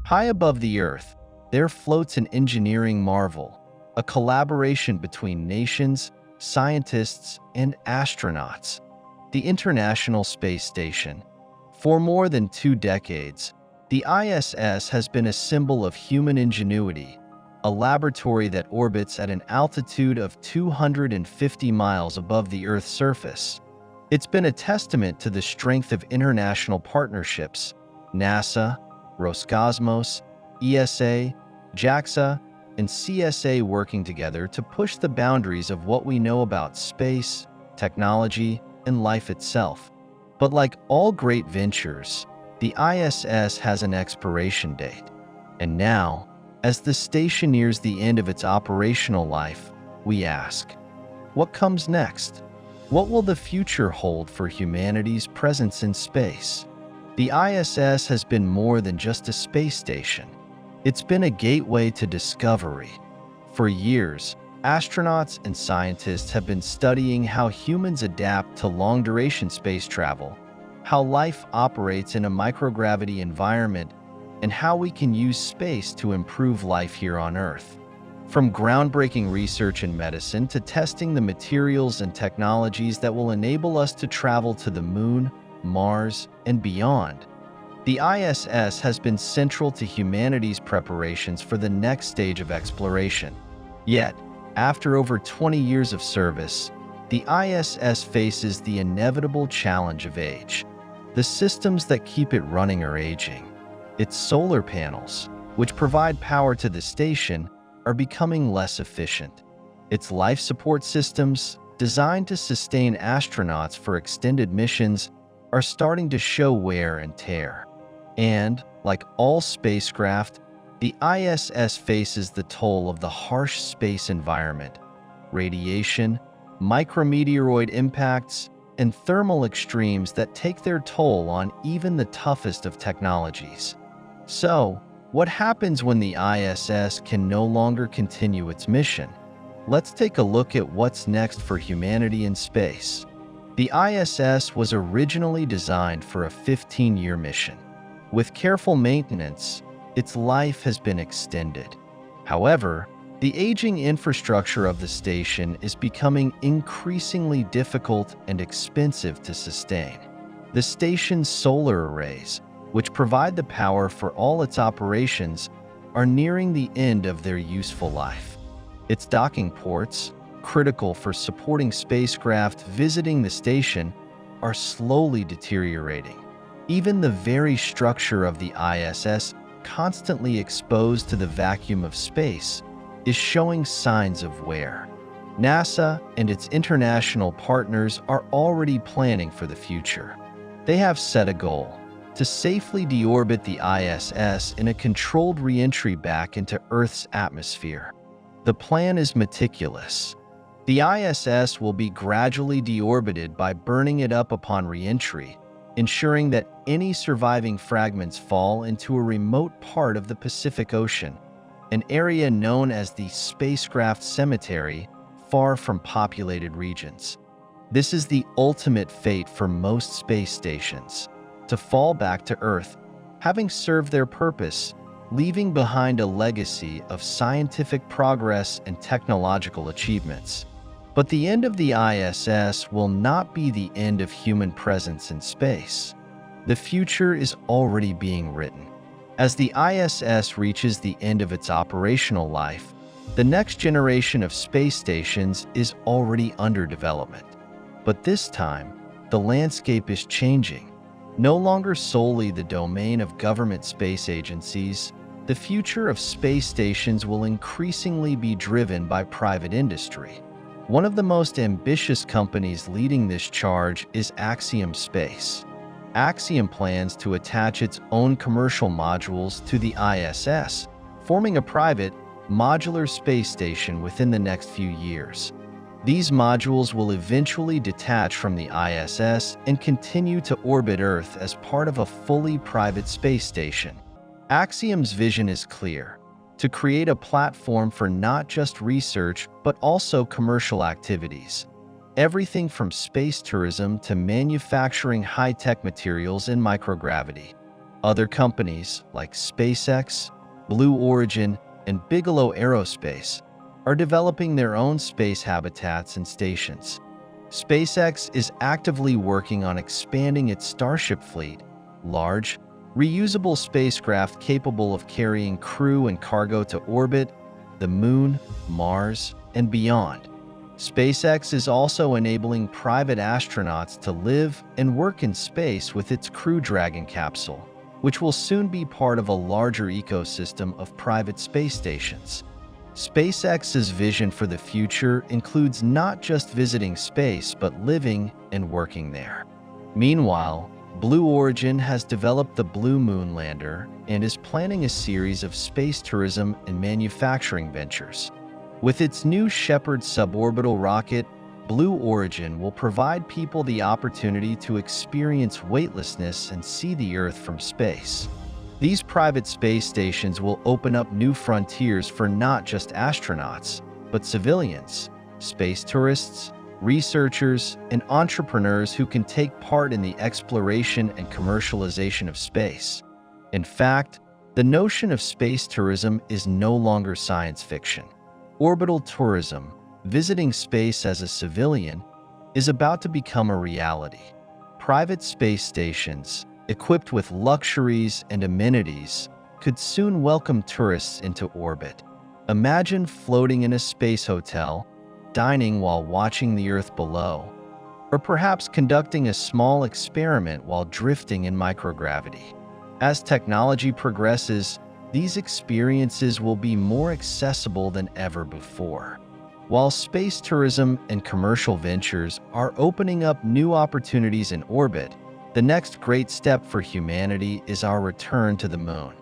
High above the Earth, there floats an engineering marvel, a collaboration between nations, scientists, and astronauts. The International Space Station. For more than 2 decades, the ISS has been a symbol of human ingenuity, a laboratory that orbits at an altitude of 250 miles above the Earth's surface. It's been a testament to the strength of international partnerships. NASA, Roscosmos, ESA, JAXA, and CSA working together to push the boundaries of what we know about space, technology, and life itself. But like all great ventures, the ISS has an expiration date. And now, as the station nears the end of its operational life, we ask, what comes next? What will the future hold for humanity's presence in space? The ISS has been more than just a space station. It's been a gateway to discovery. For years, astronauts and scientists have been studying how humans adapt to long-duration space travel, how life operates in a microgravity environment, and how we can use space to improve life here on Earth. From groundbreaking research in medicine to testing the materials and technologies that will enable us to travel to the Moon, Mars, and beyond, the ISS has been central to humanity's preparations for the next stage of exploration. Yet, after over 20 years of service, the ISS faces the inevitable challenge of age. The systems that keep it running are aging. Its solar panels, which provide power to the station, are becoming less efficient. Its life support systems, designed to sustain astronauts for extended missions, are starting to show wear and tear. And, like all spacecraft, the ISS faces the toll of the harsh space environment. Radiation, micrometeoroid impacts, and thermal extremes that take their toll on even the toughest of technologies. So, what happens when the ISS can no longer continue its mission? Let's take a look at what's next for humanity in space. The ISS was originally designed for a 15-year mission. With careful maintenance, its life has been extended. However, the aging infrastructure of the station is becoming increasingly difficult and expensive to sustain. The station's solar arrays, which provide the power for all its operations, are nearing the end of their useful life. Its docking ports, critical for supporting spacecraft visiting the station, are slowly deteriorating. Even the very structure of the ISS, constantly exposed to the vacuum of space, is showing signs of wear. NASA and its international partners are already planning for the future. They have set a goal to safely deorbit the ISS in a controlled re-entry back into Earth's atmosphere. The plan is meticulous. The ISS will be gradually deorbited by burning it up upon re-entry, ensuring that any surviving fragments fall into a remote part of the Pacific Ocean, an area known as the spacecraft cemetery, far from populated regions. This is the ultimate fate for most space stations, to fall back to Earth, having served their purpose, leaving behind a legacy of scientific progress and technological achievements. But the end of the ISS will not be the end of human presence in space. The future is already being written. As the ISS reaches the end of its operational life, the next generation of space stations is already under development. But this time, the landscape is changing. No longer solely the domain of government space agencies, the future of space stations will increasingly be driven by private industry. One of the most ambitious companies leading this charge is Axiom Space. Axiom plans to attach its own commercial modules to the ISS, forming a private, modular space station within the next few years. These modules will eventually detach from the ISS and continue to orbit Earth as part of a fully private space station. Axiom's vision is clear: to create a platform for not just research but also commercial activities. Everything from space tourism to manufacturing high-tech materials in microgravity. Other companies like SpaceX, Blue Origin, and Bigelow Aerospace are developing their own space habitats and stations. SpaceX is actively working on expanding its Starship fleet, large, reusable spacecraft capable of carrying crew and cargo to orbit, the Moon, Mars, and beyond. SpaceX is also enabling private astronauts to live and work in space with its Crew Dragon capsule, which will soon be part of a larger ecosystem of private space stations. SpaceX's vision for the future includes not just visiting space, but living and working there. Meanwhile, Blue Origin has developed the Blue Moon lander and is planning a series of space tourism and manufacturing ventures. With its new Shepard suborbital rocket, Blue Origin will provide people the opportunity to experience weightlessness and see the Earth from space. These private space stations will open up new frontiers for not just astronauts, but civilians, space tourists, researchers, and entrepreneurs who can take part in the exploration and commercialization of space. In fact, the notion of space tourism is no longer science fiction. Orbital tourism, visiting space as a civilian, is about to become a reality. Private space stations, equipped with luxuries and amenities, could soon welcome tourists into orbit. Imagine floating in a space hotel, dining while watching the Earth below, or perhaps conducting a small experiment while drifting in microgravity. As technology progresses, these experiences will be more accessible than ever before. While space tourism and commercial ventures are opening up new opportunities in orbit, the next great step for humanity is our return to the Moon.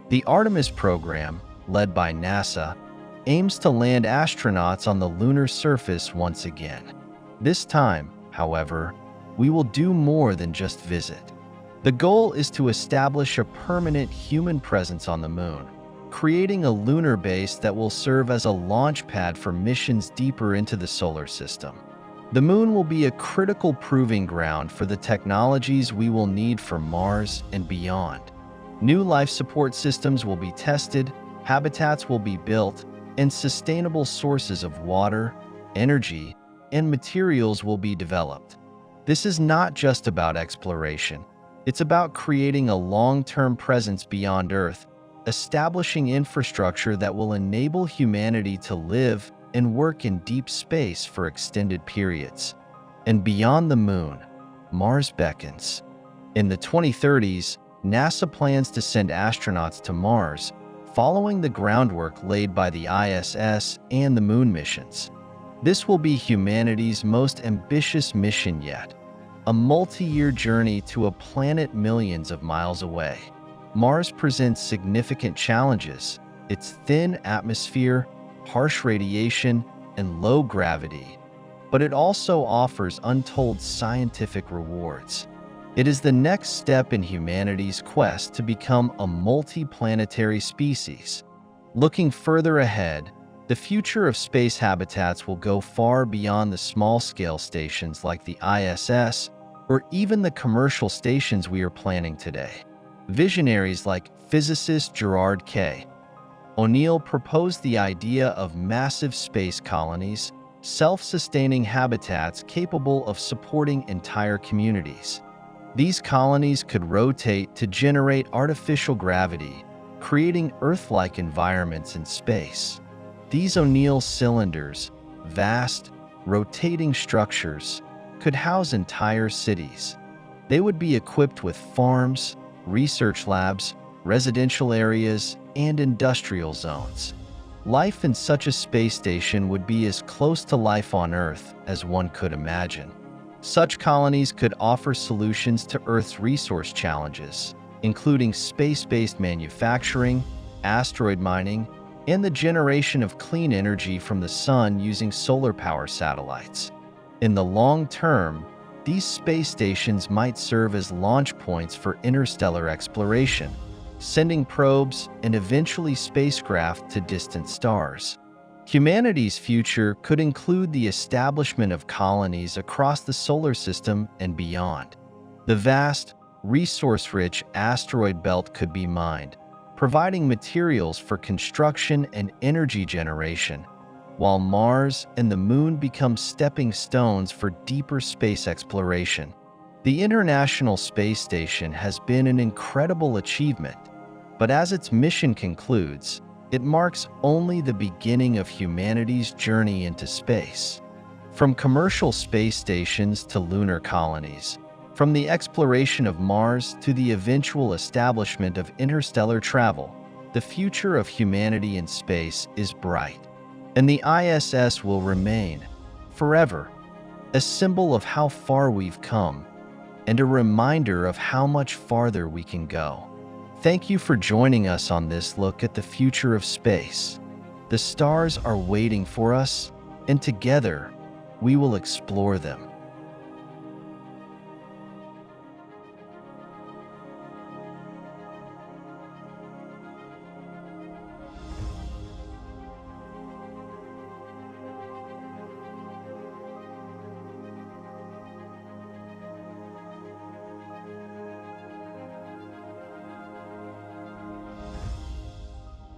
The Artemis program, led by NASA, aims to land astronauts on the lunar surface once again. This time, however, we will do more than just visit. The goal is to establish a permanent human presence on the Moon, creating a lunar base that will serve as a launch pad for missions deeper into the solar system. The Moon will be a critical proving ground for the technologies we will need for Mars and beyond. New life support systems will be tested, habitats will be built, and sustainable sources of water, energy, and materials will be developed. This is not just about exploration. It's about creating a long-term presence beyond Earth, establishing infrastructure that will enable humanity to live and work in deep space for extended periods. And beyond the Moon, Mars beckons. In the 2030s, NASA plans to send astronauts to Mars, following the groundwork laid by the ISS and the Moon missions. This will be humanity's most ambitious mission yet, a multi-year journey to a planet millions of miles away. Mars presents significant challenges: its thin atmosphere, harsh radiation, and low gravity, but it also offers untold scientific rewards. It is the next step in humanity's quest to become a multi-planetary species. Looking further ahead, the future of space habitats will go far beyond the small-scale stations like the ISS or even the commercial stations we are planning today. Visionaries like physicist Gerard K. O'Neill proposed the idea of massive space colonies, self-sustaining habitats capable of supporting entire communities. These colonies could rotate to generate artificial gravity, creating Earth-like environments in space. These O'Neill cylinders, vast, rotating structures, could house entire cities. They would be equipped with farms, research labs, residential areas, and industrial zones. Life in such a space station would be as close to life on Earth as one could imagine. Such colonies could offer solutions to Earth's resource challenges, including space-based manufacturing, asteroid mining, and the generation of clean energy from the sun using solar power satellites. In the long term, these space stations might serve as launch points for interstellar exploration, sending probes and eventually spacecraft to distant stars. Humanity's future could include the establishment of colonies across the solar system and beyond. The vast, resource-rich asteroid belt could be mined, providing materials for construction and energy generation, while Mars and the Moon become stepping stones for deeper space exploration. The International Space Station has been an incredible achievement, but as its mission concludes, it marks only the beginning of humanity's journey into space. From commercial space stations to lunar colonies, from the exploration of Mars to the eventual establishment of interstellar travel, the future of humanity in space is bright. And the ISS will remain, forever, a symbol of how far we've come and a reminder of how much farther we can go. Thank you for joining us on this look at the future of space. The stars are waiting for us, and together, we will explore them.